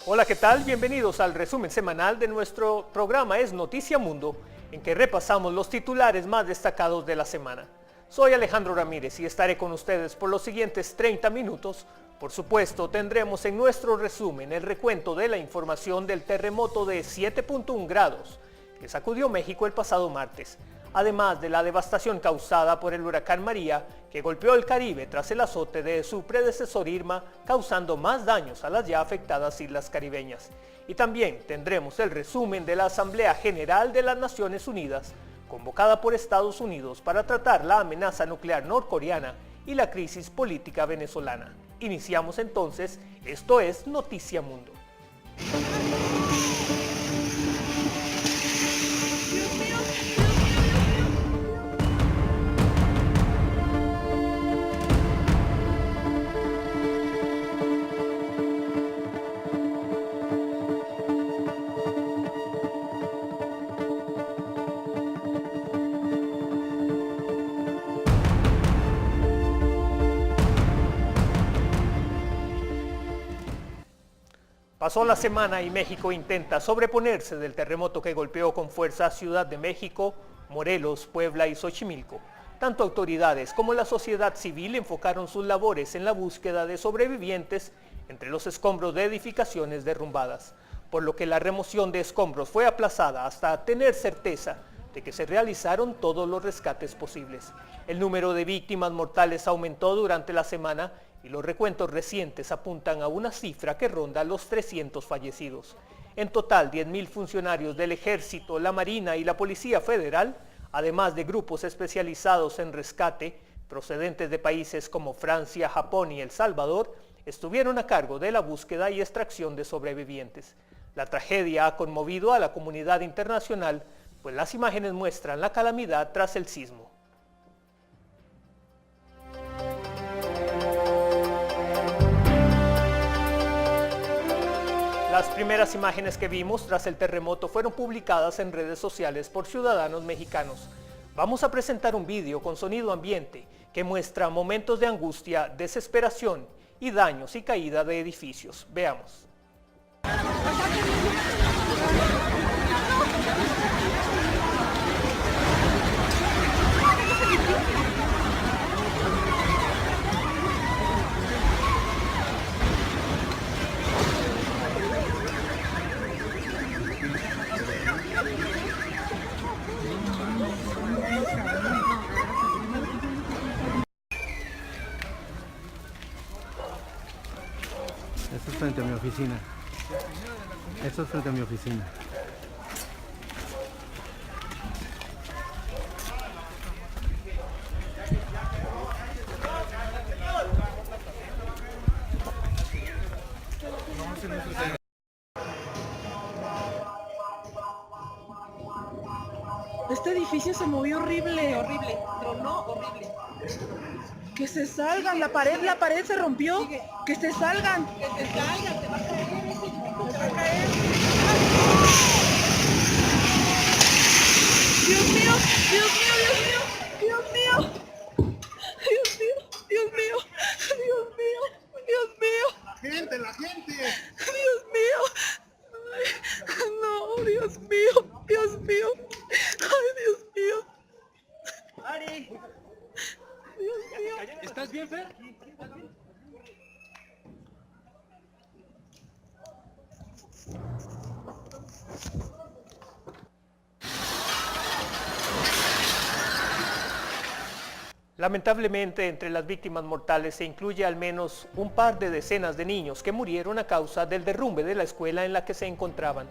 Hola, ¿qué tal? Bienvenidos al resumen semanal de nuestro programa Es Noticia Mundo, en que repasamos los titulares más destacados de la semana. Soy Alejandro Ramírez y estaré con ustedes por los siguientes 30 minutos. Por supuesto, tendremos en nuestro resumen el recuento de la información del terremoto de 7.1 grados que sacudió México el pasado martes, además de la devastación causada por el huracán María, que golpeó el Caribe tras el azote de su predecesor Irma, causando más daños a las ya afectadas islas caribeñas. Y también tendremos el resumen de la Asamblea General de las Naciones Unidas, convocada por Estados Unidos para tratar la amenaza nuclear norcoreana y la crisis política venezolana. Iniciamos entonces, esto es Noticia Mundo. Pasó la semana y México intenta sobreponerse del terremoto que golpeó con fuerza Ciudad de México, Morelos, Puebla y Xochimilco. Tanto autoridades como la sociedad civil enfocaron sus labores en la búsqueda de sobrevivientes entre los escombros de edificaciones derrumbadas, por lo que la remoción de escombros fue aplazada hasta tener certeza de que se realizaron todos los rescates posibles. El número de víctimas mortales aumentó durante la semana y los recuentos recientes apuntan a una cifra que ronda los 300 fallecidos. En total, 10.000 funcionarios del Ejército, la Marina y la Policía Federal, además de grupos especializados en rescate, procedentes de países como Francia, Japón y El Salvador, estuvieron a cargo de la búsqueda y extracción de sobrevivientes. La tragedia ha conmovido a la comunidad internacional, pues las imágenes muestran la calamidad tras el sismo. Las primeras imágenes que vimos tras el terremoto fueron publicadas en redes sociales por ciudadanos mexicanos. Vamos a presentar un vídeo con sonido ambiente que muestra momentos de angustia, desesperación y daños y caída de edificios. Veamos. Esto es frente a mi oficina. Esto es frente a mi oficina. Este edificio se movió horrible, horrible, tronó horrible. Que se salgan, la pared se rompió. Que se salgan. Que se salgan, te va a caer, te va a caer. Dios mío, Dios mío, Dios mío, Dios mío. Dios mío, Dios mío, Dios mío, Dios mío. La gente. Dios mío. Ay, no, Dios mío, Dios mío. Ay, Dios mío. Ari. Dios mío. ¿Estás bien, Fer? Lamentablemente, entre las víctimas mortales se incluye al menos un par de decenas de niños que murieron a causa del derrumbe de la escuela en la que se encontraban.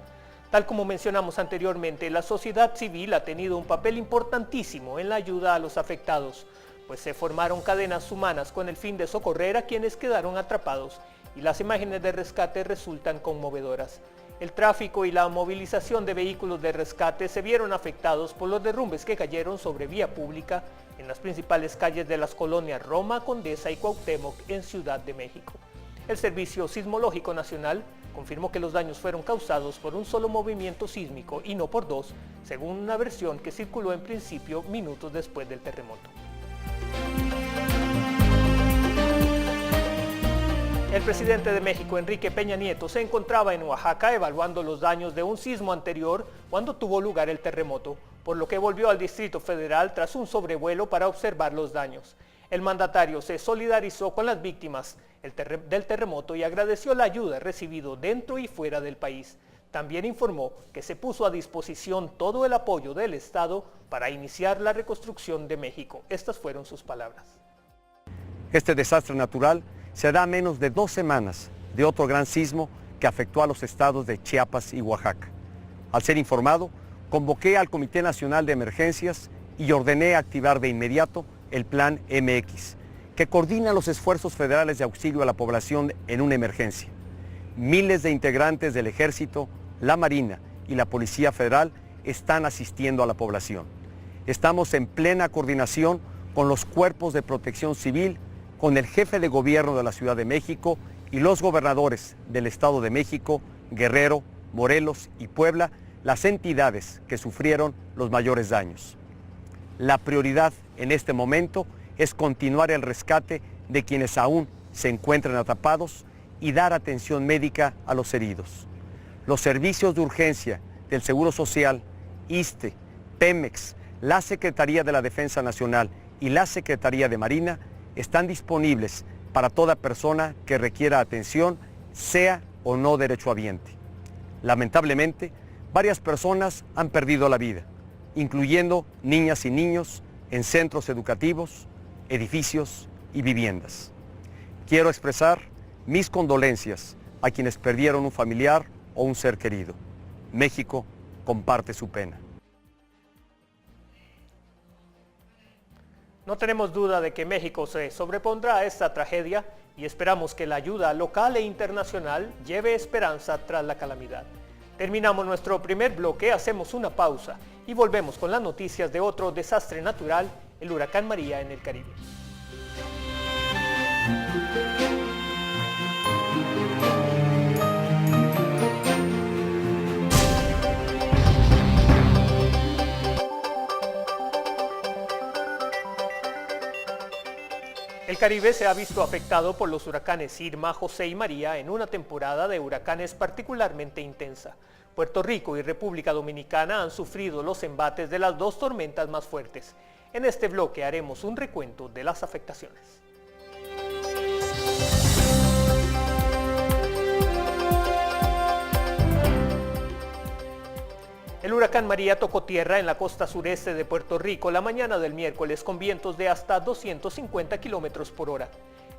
Tal como mencionamos anteriormente, la sociedad civil ha tenido un papel importantísimo en la ayuda a los afectados, pues se formaron cadenas humanas con el fin de socorrer a quienes quedaron atrapados, y las imágenes de rescate resultan conmovedoras. El tráfico y la movilización de vehículos de rescate se vieron afectados por los derrumbes que cayeron sobre vía pública en las principales calles de las colonias Roma, Condesa y Cuauhtémoc en Ciudad de México. El Servicio Sismológico Nacional confirmó que los daños fueron causados por un solo movimiento sísmico y no por dos, según una versión que circuló en principio minutos después del terremoto. El presidente de México, Enrique Peña Nieto, se encontraba en Oaxaca evaluando los daños de un sismo anterior cuando tuvo lugar el terremoto, por lo que volvió al Distrito Federal tras un sobrevuelo para observar los daños. El mandatario se solidarizó con las víctimas del terremoto y agradeció la ayuda recibida dentro y fuera del país. También informó que se puso a disposición todo el apoyo del Estado para iniciar la reconstrucción de México. Estas fueron sus palabras. Este desastre natural se da a menos de 2 semanas de otro gran sismo que afectó a los estados de Chiapas y Oaxaca. Al ser informado, convoqué al Comité Nacional de Emergencias y ordené activar de inmediato el Plan MX, que coordina los esfuerzos federales de auxilio a la población en una emergencia. Miles de integrantes del Ejército, la Marina y la Policía Federal están asistiendo a la población. Estamos en plena coordinación con los cuerpos de protección civil, con el jefe de gobierno de la Ciudad de México y los gobernadores del Estado de México, Guerrero, Morelos y Puebla, las entidades que sufrieron los mayores daños. La prioridad en este momento es continuar el rescate de quienes aún se encuentran atrapados y dar atención médica a los heridos. Los servicios de urgencia del Seguro Social, ISSSTE, Pemex, la Secretaría de la Defensa Nacional y la Secretaría de Marina están disponibles para toda persona que requiera atención, sea o no derechohabiente. Lamentablemente, varias personas han perdido la vida, incluyendo niñas y niños en centros educativos, edificios y viviendas. Quiero expresar mis condolencias a quienes perdieron un familiar o un ser querido. México comparte su pena. No tenemos duda de que México se sobrepondrá a esta tragedia y esperamos que la ayuda local e internacional lleve esperanza tras la calamidad. Terminamos nuestro primer bloque, hacemos una pausa y volvemos con las noticias de otro desastre natural, el huracán María en el Caribe. El Caribe se ha visto afectado por los huracanes Irma, José y María en una temporada de huracanes particularmente intensa. Puerto Rico y República Dominicana han sufrido los embates de las dos tormentas más fuertes. En este bloque haremos un recuento de las afectaciones. El huracán María tocó tierra en la costa sureste de Puerto Rico la mañana del miércoles con vientos de hasta 250 kilómetros por hora.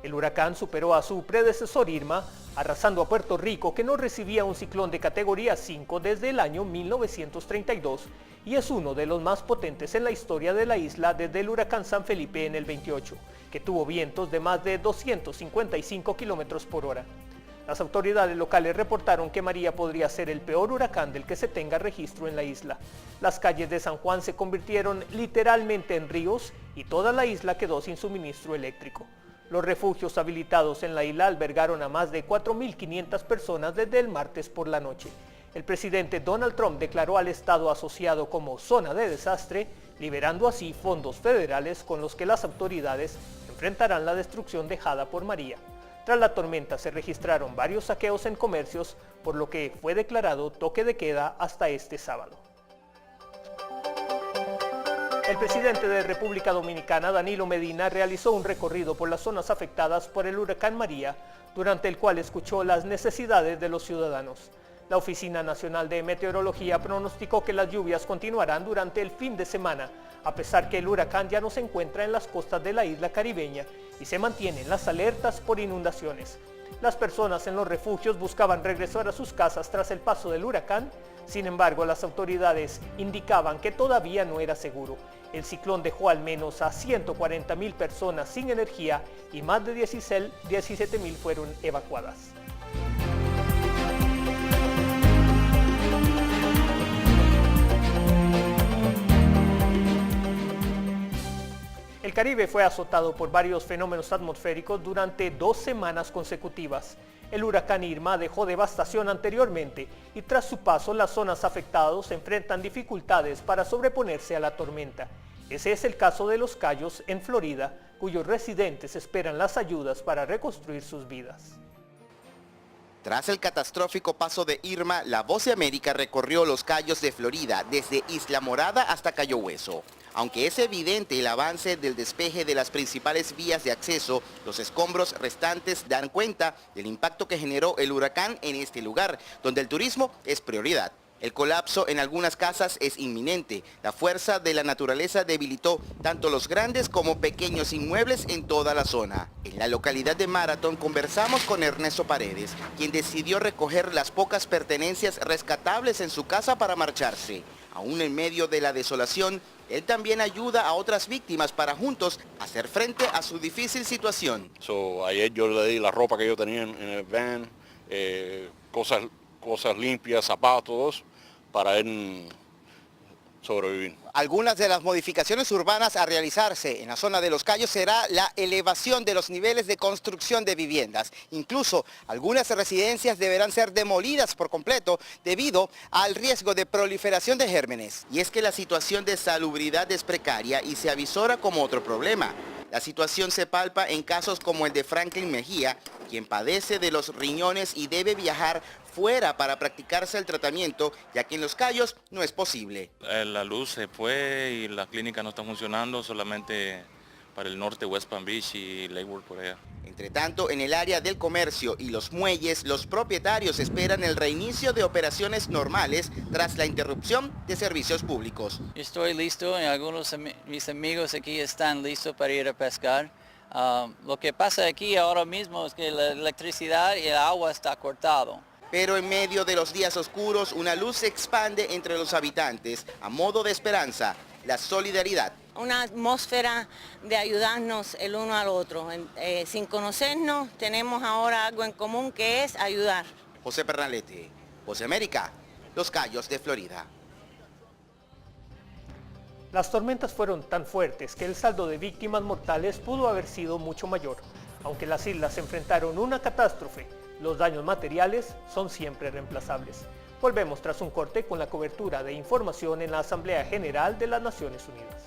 El huracán superó a su predecesor Irma, arrasando a Puerto Rico, que no recibía un ciclón de categoría 5 desde el año 1932 y es uno de los más potentes en la historia de la isla desde el huracán San Felipe en el 28, que tuvo vientos de más de 255 kilómetros por hora. Las autoridades locales reportaron que María podría ser el peor huracán del que se tenga registro en la isla. Las calles de San Juan se convirtieron literalmente en ríos y toda la isla quedó sin suministro eléctrico. Los refugios habilitados en la isla albergaron a más de 4.500 personas desde el martes por la noche. El presidente Donald Trump declaró al estado asociado como zona de desastre, liberando así fondos federales con los que las autoridades enfrentarán la destrucción dejada por María. Tras la tormenta se registraron varios saqueos en comercios, por lo que fue declarado toque de queda hasta este sábado. El presidente de República Dominicana, Danilo Medina, realizó un recorrido por las zonas afectadas por el huracán María, durante el cual escuchó las necesidades de los ciudadanos. La Oficina Nacional de Meteorología pronosticó que las lluvias continuarán durante el fin de semana, a pesar que el huracán ya no se encuentra en las costas de la isla caribeña y se mantienen las alertas por inundaciones. Las personas en los refugios buscaban regresar a sus casas tras el paso del huracán, sin embargo las autoridades indicaban que todavía no era seguro. El ciclón dejó al menos a 140.000 personas sin energía y más de 17.000 fueron evacuadas. El Caribe fue azotado por varios fenómenos atmosféricos durante 2 semanas consecutivas. El huracán Irma dejó devastación anteriormente y tras su paso las zonas afectadas enfrentan dificultades para sobreponerse a la tormenta. Ese es el caso de Los Cayos, en Florida, cuyos residentes esperan las ayudas para reconstruir sus vidas. Tras el catastrófico paso de Irma, La Voz de América recorrió los cayos de Florida, desde Isla Morada hasta Cayo Hueso. Aunque es evidente el avance del despeje de las principales vías de acceso, los escombros restantes dan cuenta del impacto que generó el huracán en este lugar, donde el turismo es prioridad. El colapso en algunas casas es inminente. La fuerza de la naturaleza debilitó tanto los grandes como pequeños inmuebles en toda la zona. En la localidad de Marathon conversamos con Ernesto Paredes, quien decidió recoger las pocas pertenencias rescatables en su casa para marcharse. Aún en medio de la desolación, él también ayuda a otras víctimas para juntos hacer frente a su difícil situación. Ayer yo le di la ropa que yo tenía en el van, cosas limpias, zapatos, para él sobrevivir. Algunas de las modificaciones urbanas a realizarse en la zona de Los Cayos será la elevación de los niveles de construcción de viviendas. Incluso algunas residencias deberán ser demolidas por completo debido al riesgo de proliferación de gérmenes. Y es que la situación de salubridad es precaria y se avisora como otro problema. La situación se palpa en casos como el de Franklin Mejía, quien padece de los riñones y debe viajar fuera para practicarse el tratamiento, ya que en Los Cayos no es posible. La luz se fue y la clínica no está funcionando, solamente para el norte, West Palm Beach y Lakewood por allá. Entre tanto, en el área del comercio y los muelles, los propietarios esperan el reinicio de operaciones normales tras la interrupción de servicios públicos. Estoy listo y algunos de mis amigos aquí están listos para ir a pescar. Lo que pasa aquí ahora mismo es que la electricidad y el agua está cortado. Pero en medio de los días oscuros, una luz se expande entre los habitantes a modo de esperanza, la solidaridad. Una atmósfera de ayudarnos el uno al otro. Sin conocernos, tenemos ahora algo en común que es ayudar. José Pernalete, Voz de América, Los Cayos de Florida. Las tormentas fueron tan fuertes que el saldo de víctimas mortales pudo haber sido mucho mayor. Aunque las islas enfrentaron una catástrofe, los daños materiales son siempre reemplazables. Volvemos tras un corte con la cobertura de información en la Asamblea General de las Naciones Unidas.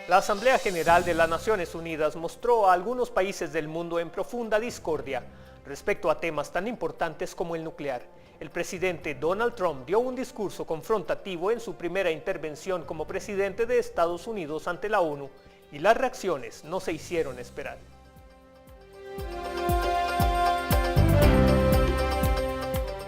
La Asamblea General de las Naciones Unidas mostró a algunos países del mundo en profunda discordia respecto a temas tan importantes como el nuclear. El presidente Donald Trump dio un discurso confrontativo en su primera intervención como presidente de Estados Unidos ante la ONU y las reacciones no se hicieron esperar.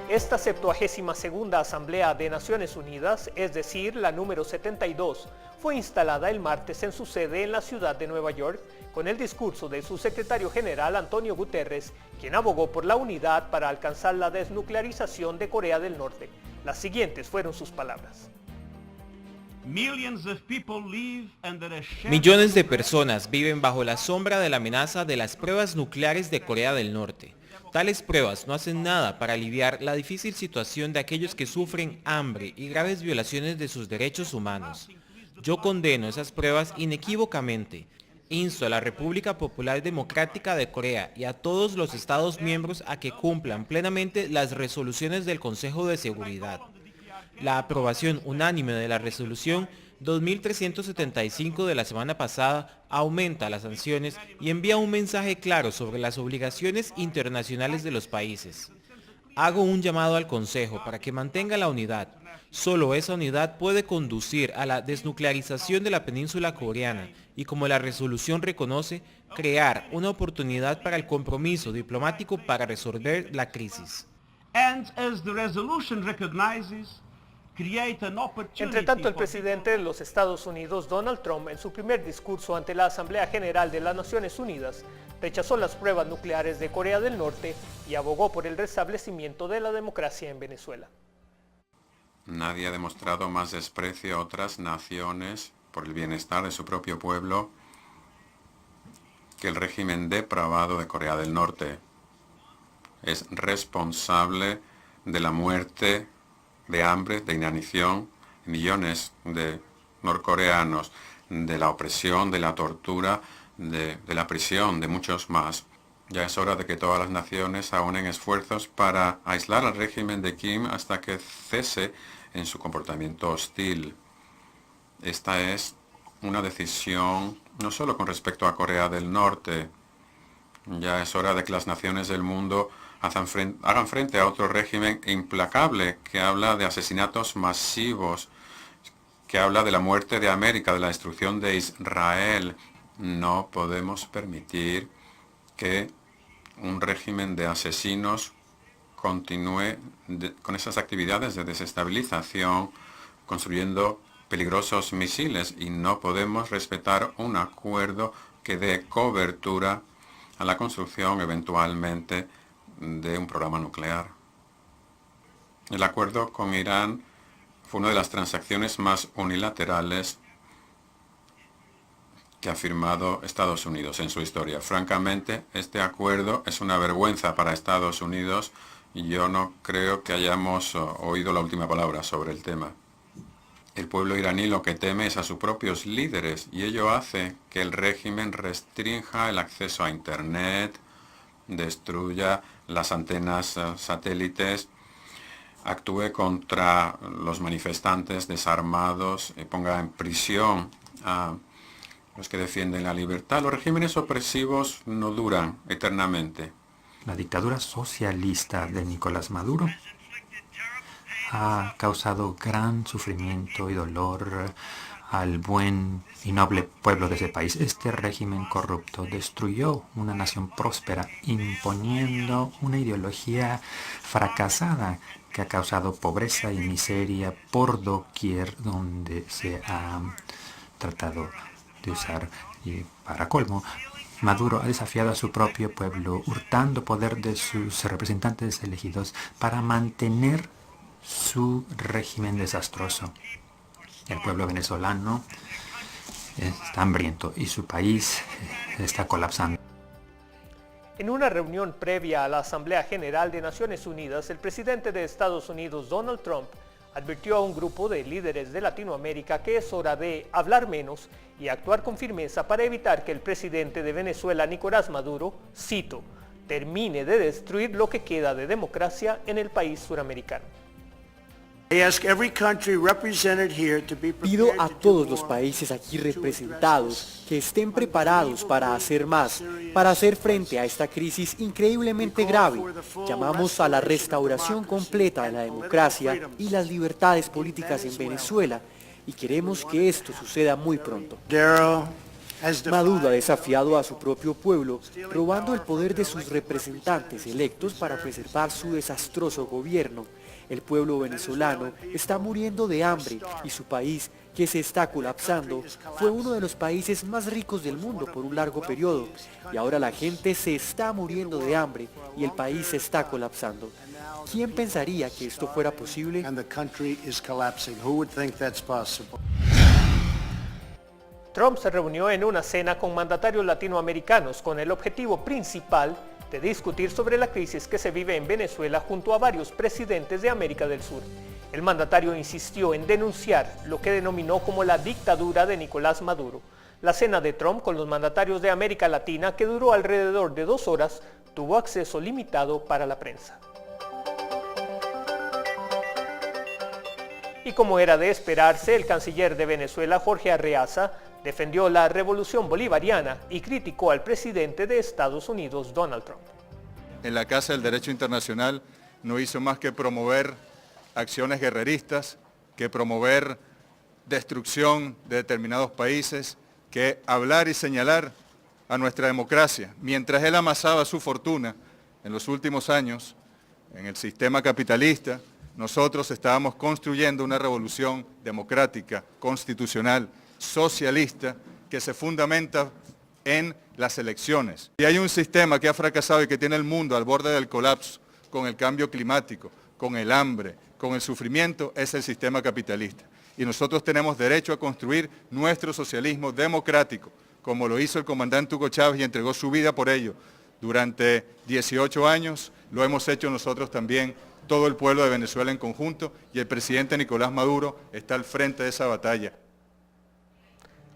Esta 72ª Asamblea de Naciones Unidas, es decir, la número 72, fue instalada el martes en su sede en la ciudad de Nueva York, con el discurso de su secretario general Antonio Guterres, quien abogó por la unidad para alcanzar la desnuclearización de Corea del Norte. Las siguientes fueron sus palabras. Millones de personas viven bajo la sombra de la amenaza de las pruebas nucleares de Corea del Norte. Tales pruebas no hacen nada para aliviar la difícil situación de aquellos que sufren hambre y graves violaciones de sus derechos humanos. Yo condeno esas pruebas inequívocamente. Insto a la República Popular Democrática de Corea y a todos los Estados miembros a que cumplan plenamente las resoluciones del Consejo de Seguridad. La aprobación unánime de la resolución 2375 de la semana pasada aumenta las sanciones y envía un mensaje claro sobre las obligaciones internacionales de los países. Hago un llamado al Consejo para que mantenga la unidad. Solo esa unidad puede conducir a la desnuclearización de la península coreana y, como la resolución reconoce, crear una oportunidad para el compromiso diplomático para resolver la crisis. Entre tanto, el presidente de los Estados Unidos, Donald Trump, en su primer discurso ante la Asamblea General de las Naciones Unidas, rechazó las pruebas nucleares de Corea del Norte y abogó por el restablecimiento de la democracia en Venezuela. Nadie ha demostrado más desprecio a otras naciones por el bienestar de su propio pueblo que el régimen depravado de Corea del Norte. Es responsable de la muerte, de hambre, de inanición, millones de norcoreanos, de la opresión, de la tortura, de la prisión, de muchos más. Ya es hora de que todas las naciones aúnen esfuerzos para aislar al régimen de Kim hasta que cese en su comportamiento hostil. Esta es una decisión no solo con respecto a Corea del Norte. Ya es hora de que las naciones del mundo hagan frente a otro régimen implacable que habla de asesinatos masivos, que habla de la muerte de América, de la destrucción de Israel. No podemos permitir que un régimen de asesinos continúe con esas actividades de desestabilización, construyendo peligrosos misiles, y no podemos respetar un acuerdo que dé cobertura a la construcción eventualmente de un programa nuclear. El acuerdo con Irán fue una de las transacciones más unilaterales que ha firmado Estados Unidos en su historia. Francamente, este acuerdo es una vergüenza para Estados Unidos y yo no creo que hayamos oído la última palabra sobre el tema. El pueblo iraní lo que teme es a sus propios líderes, y ello hace que el régimen restrinja el acceso a Internet, destruya las antenas satélites, actúe contra los manifestantes desarmados y ponga en prisión a los que defienden la libertad. Los regímenes opresivos no duran eternamente. La dictadura socialista de Nicolás Maduro ha causado gran sufrimiento y dolor al buen y noble pueblo de ese país. Este régimen corrupto destruyó una nación próspera, imponiendo una ideología fracasada que ha causado pobreza y miseria por doquier donde se ha tratado de usar. Y para colmo, Maduro ha desafiado a su propio pueblo, hurtando poder de sus representantes elegidos para mantener su régimen desastroso. El pueblo venezolano está hambriento y su país está colapsando. En una reunión previa a la Asamblea General de Naciones Unidas, el presidente de Estados Unidos, Donald Trump, advirtió a un grupo de líderes de Latinoamérica que es hora de hablar menos y actuar con firmeza para evitar que el presidente de Venezuela, Nicolás Maduro, cito, termine de destruir lo que queda de democracia en el país suramericano. Pido a todos los países aquí representados que estén preparados para hacer más, para hacer frente a esta crisis increíblemente grave. Llamamos a la restauración completa de la democracia y las libertades políticas en Venezuela y queremos que esto suceda muy pronto. Maduro ha desafiado a su propio pueblo, robando el poder de sus representantes electos para preservar su desastroso gobierno. El pueblo venezolano está muriendo de hambre y su país, que se está colapsando, fue uno de los países más ricos del mundo por un largo periodo. Y ahora la gente se está muriendo de hambre y el país se está colapsando. ¿Quién pensaría que esto fuera posible? Trump se reunió en una cena con mandatarios latinoamericanos con el objetivo principal de discutir sobre la crisis que se vive en Venezuela junto a varios presidentes de América del Sur. El mandatario insistió en denunciar lo que denominó como la dictadura de Nicolás Maduro. La cena de Trump con los mandatarios de América Latina, que duró alrededor de 2 horas, tuvo acceso limitado para la prensa. Y como era de esperarse, el canciller de Venezuela, Jorge Arreaza, defendió la revolución bolivariana y criticó al presidente de Estados Unidos, Donald Trump. En la Casa del Derecho Internacional no hizo más que promover acciones guerreristas, que promover destrucción de determinados países, que hablar y señalar a nuestra democracia. Mientras él amasaba su fortuna en los últimos años en el sistema capitalista, nosotros estábamos construyendo una revolución democrática, constitucional, socialista, que se fundamenta en las elecciones. Y hay un sistema que ha fracasado y que tiene el mundo al borde del colapso, con el cambio climático, con el hambre, con el sufrimiento, es el sistema capitalista. Y nosotros tenemos derecho a construir nuestro socialismo democrático, como lo hizo el comandante Hugo Chávez y entregó su vida por ello. Durante 18 años lo hemos hecho nosotros también, todo el pueblo de Venezuela en conjunto, y el presidente Nicolás Maduro está al frente de esa batalla.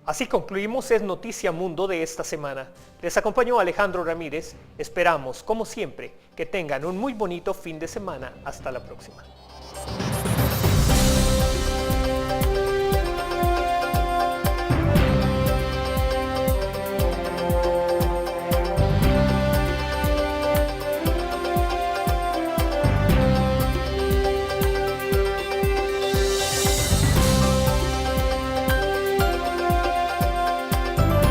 Así concluimos Es Noticia Mundo de esta semana. Les acompañó Alejandro Ramírez. Esperamos, como siempre, que tengan un muy bonito fin de semana. Hasta la próxima.